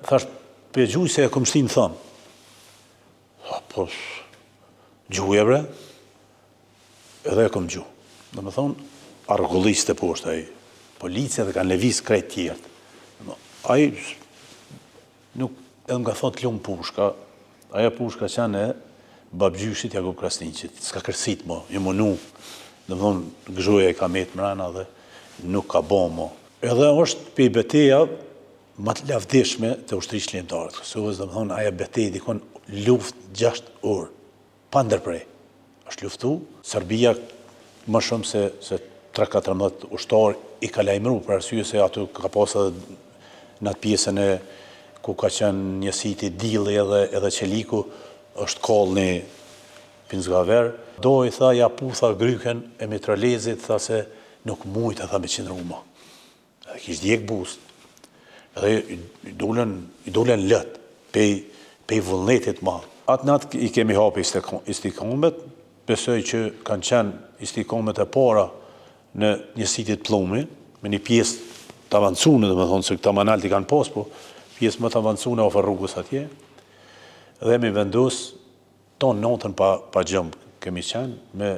thash, pe gjuj se e kom shtinë thëmë. Po, gjuj e bre, edhe e kom gjuj. Dhe me thonë, argullisht e poshtë aji. Policia dhe kanë levis krejt tjertë. Aji, nuk, edhe më ka thot lumë pushka, aja pushka qenë e babgjyshit Jakub Krasniqit. S'ka kërsit mo, ju mënu, dhe më thonë, gëzhoja e ka metë mrena dhe nuk ka bo mo. Edhe është pe beteja më të lavdishme të ushtrisë lindare. Kosovës, dhe më thonë, aja betej dikon luft 6 orë, pa ndërprej. Është luftu, Serbia më shumë se 3-14 ushtarë i ka lajmëru, për arsye se aty ka pasë në atë pjesën e ku ka qenë njësiti Dilli edhe Qeliku, është kollë një Pinzgaver. Do i tha, ja pu, tha, gryken e mitralezit, tha se nuk mujtë, tha, me qindru ma. Edhe kishtë djek bust. Edhe i dulen lët, pej vullnetit ma. Atë natë i kemi hapi istikomet, besoj që kanë qenë istikomet e para në njësitit Plumi, me një pjesë të avancune, dhe me thonë se këta manalti kanë pas, po pjesë më të avancune ofër rrugës atje, dhe mi vendos tonë notën pa gjëmbë kemi qenë, me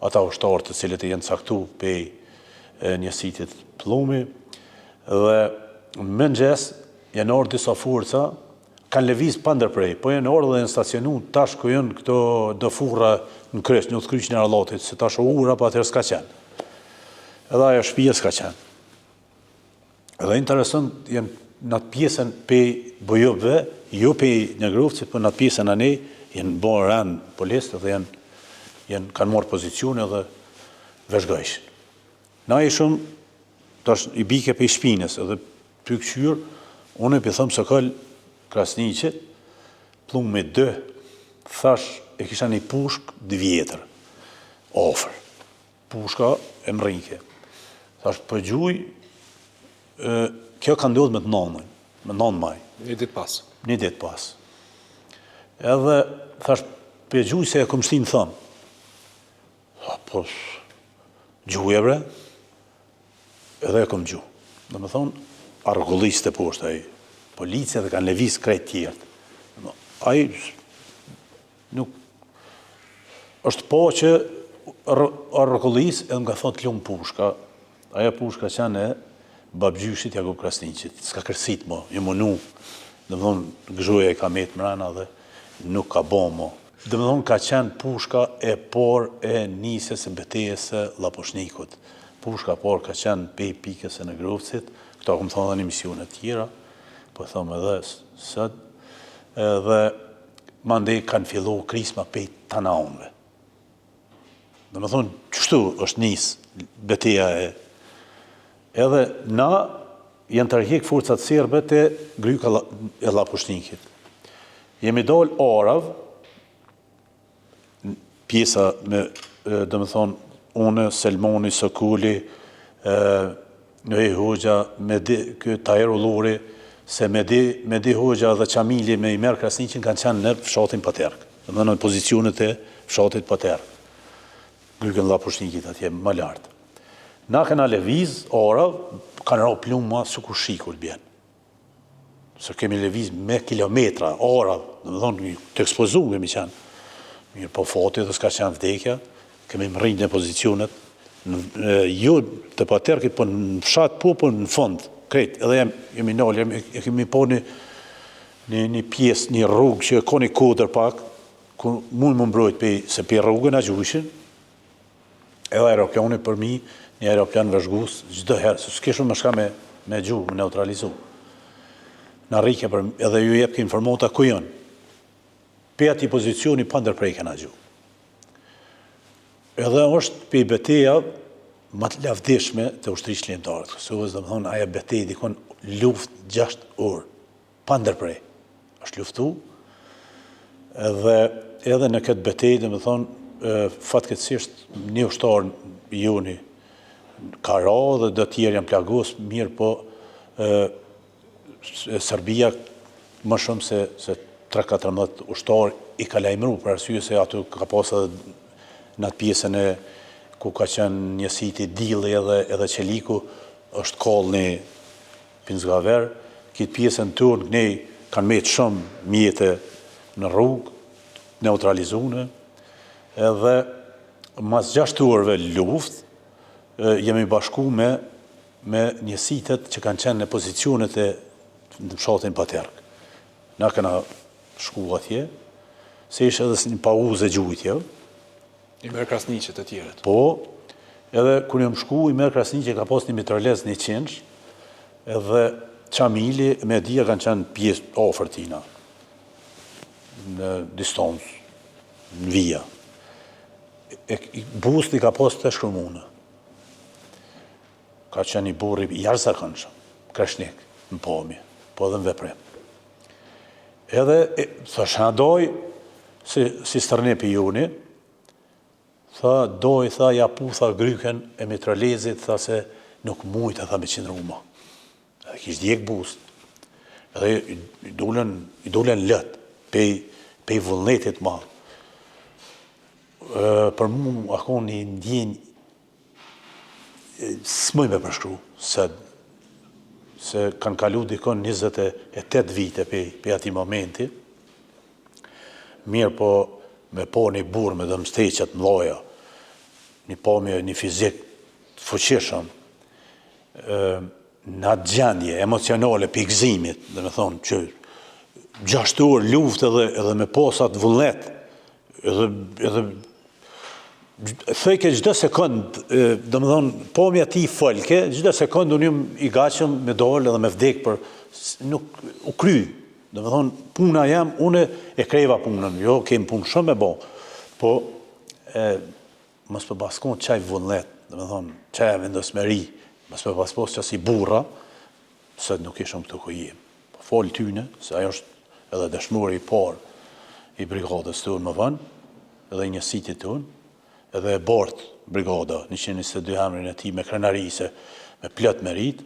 ata ushtarë të cilët e jenë caktu pej njësitit Plumi, dhe më ngjes janë orë disa forca, kanë lëviz pa ndërprej, po janë orë dhe janë stacionu tash ku janë këto dëfurra në krysh, në të kryq në Arlatit, se tash o ura pa atër s'ka qenë. Edhe ajo shpia s'ka qenë. Edhe interesant, janë në atë pjesën pej bojëbëve, jo pej një grufcit, për në atë pjesën a ne, janë bërë rënë polistë dhe kanë morë pozicione dhe veshgajshin. Na i shumë, tash i bike pej shpines, edhe për këqyrë, unë e për thëmë së këllë Krasniqit, Plumi 2, thash e kisha një pushk 2 vjetër, ofër. Pushka e mrinke. Thash për gjuj, kjo ka ndodhë me të nënën, me 9 maj. Një ditë pas. Një ditë pas. Edhe, thash, për gjuj se e kom shtinë thëmë. Po, gjuj e bre, edhe e kom gjuj. Dhe me thonë, argullisht e poshtë aji. Policia dhe kanë levis krejt tjertë. Aji, nuk, është po që argullis edhe më ka thot lumë pushka. Aja pushka qenë e babgjyshit Jakub Krasniqit. S'ka kërsit mo, ju mënu. Dhe më thonë, gëzhoja e ka metë mrena dhe nuk ka bo mo. Dhe më thonë, ka qenë pushka e por e nisjes e betejes e Laposhnikut. Pushka por ka qenë pej pikës e në Grofcit. Këta këmë thonë dhe një misionet tjera, po thomë edhe sët. Dhe mande kanë fillu krisma pej tanaunve. Dhe më thonë, qështu është nisë beteja e. Edhe na janë të rëhik forcat serbe të gryka e Laposhnikit. Jemi dal arav, pjesa me, dhe më thonë, une, Selmoni, Sokuli, Nëhi Hoxha, Tajer Ullori, se Medi Hoxha dhe Qamili me i merë Krasniqin kanë qenë në fshatin Paterk, dhe në pozicionet e fshatit Paterk. Grykën Laposhnikit atje, më lartë. Na këna leviz, arav, kanë ra plumë ma së kur shikull bjenë. Se kemi leviz me kilometra, arav, dhe më thonë, të ekspozumë kemi qenë. Mirë po fati dhe s'ka qenë vdekja, kemi më rrinjë në pozicionet, jo të Paterkit, po në fshat po në fund, krejt, edhe jemi nalë, kemi po një pjesë, një rrugë që ka një kodër pak, ku mund më mbrojt se për rrugën a gjushin, edhe aeroplani për mi, një aeroplan vëzhgus, gjithë herë, se s'kishëm më shka me gjuhë, me neutralizu. Në rrike, edhe ju jep ke informata ku jënë. Pe ati pozicioni pa ndërprej këna gjuhë. Edhe është pe beteja më të lavdishme të ushtrisë lindare të Kosovës, dhe më thonë, aja betej dikon luft 6 orë, pa ndërprej. është luftu, edhe në këtë betej, dhe më thonë, fatkeqësisht një ushtar joni ka ra dhe dhe tjerë janë plagos, mirë po Serbia më shumë se 3-14 ushtar i ka lajmëru, për arsye se aty ka pasë në atë pjesën e ku ka qenë njësiti Dilli edhe Qeliku, është kollë një Pinzgaver, këtë pjesën tonë ne kanë metë shumë mjete në rrugë, neutralizune, edhe mas 6 orëve luftë, jemi bashku me njësitet që kanë qenë në pozicionet e në fshatin Paterk. Na këna shku atje, se ishte edhe një pauzë e gjujtje. I merë Krasniqet e tjeret. Po, edhe kër jam shku, i merë Krasniqe ka pas një mitralez 100, edhe Qamili me dhja kanë qenë pjesë ofër tina, në distancë, në vija. Busti ka pas të shkërmune. Ka qenë i burri i jashtëzakonshëm, kreshnik, në pamje, po edhe në veprim. Edhe, thash, na doj, si stërnepi juni, tha, ja pu, gryken e mitralezit, tha se nuk mujtë, tha me qindru ma. Edhe kishtë djek bust. Edhe i dolen lët, pej vullnetit ma. Për mu, ako një ndjenjë, s'moj me përshkru, se kanë kalu dikon 28 vite pej ati momenti. Mirë po, me po një burë me dëmsteqet mloja, një pamje, një fizik të fuqishëm, në atë gjendje emocionale për gëzimit, dhe me thonë që 6 orë luft edhe me posat vullnet, edhe thej ke gjdo sekund, dhe me thonë, pamja ti folke, gjdo sekund unë jam i gachëm me dollë edhe me vdek për, nuk u kry, dhe me thonë, puna jam, une e kreva punën, jo, kem punë shumë e bo, po, mos për baskon qaj vullnet, dhe me thonë, qaj vendosmeri, mos për paspos që si burra, se nuk ishëm këtu ku jem. Folë tyne, se ajo është edhe dëshmori i parë i brigadës të unë më vënë, edhe i njësitit të unë, edhe e bartë brigada, 122 emrin e ti me krenarise, me plët merit,